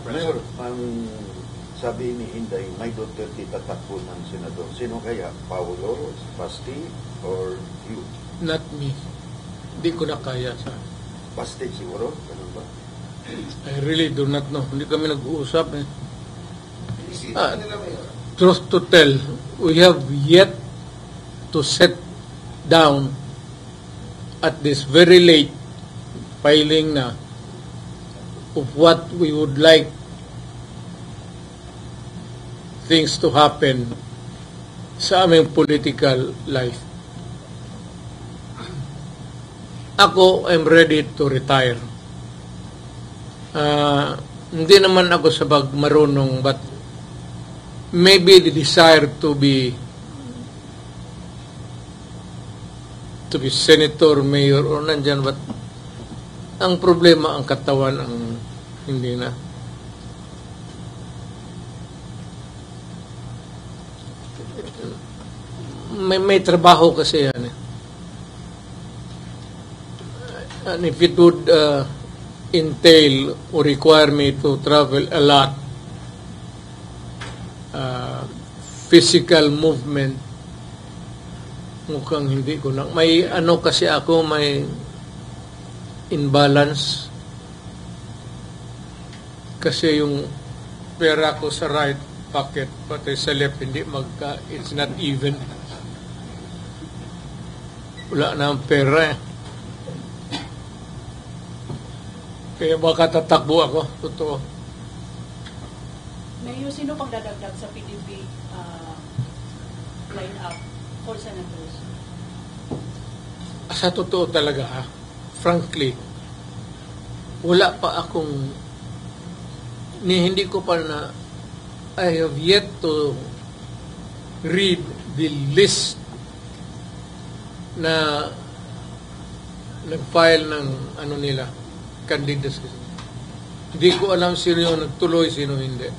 Mayor, ang sabi ni Inday, may Duterte tatakbo ng senador. Sino kaya? Paulo, Basti, or you? Not me. Hindi ko na kaya sa... Basti siguro? Ganun ba? I really do not know. Hindi kami nag-uusap eh. Truth to tell, we have yet to set down at this very late filing na of what we would like things to happen sa aming political life. Ako, I'm ready to retire. Hindi naman ako sabag marunong, but maybe the desire to be senator, mayor, or nandyan, but ang problema, ang katawan, ang hindi na. May trabaho kasi yan eh. And if it would entail or require me to travel a lot, physical movement, mukhang hindi ko na. May ano kasi ako, may imbalance. Kasi yung pera ko sa right pocket, pati sa left, hindi it's not even. Wala na ang pera eh. Kaya baka tatakbo ako, totoo. Mayor, sino pang dadagdag sa PDP line-up for senators? Sa totoo talaga, frankly, wala pa akong, hindi ko pa na, I have yet to read the list na nag-file ng ano nila, candidates. Hindi ko alam sino yung nagtuloy, sino hindi.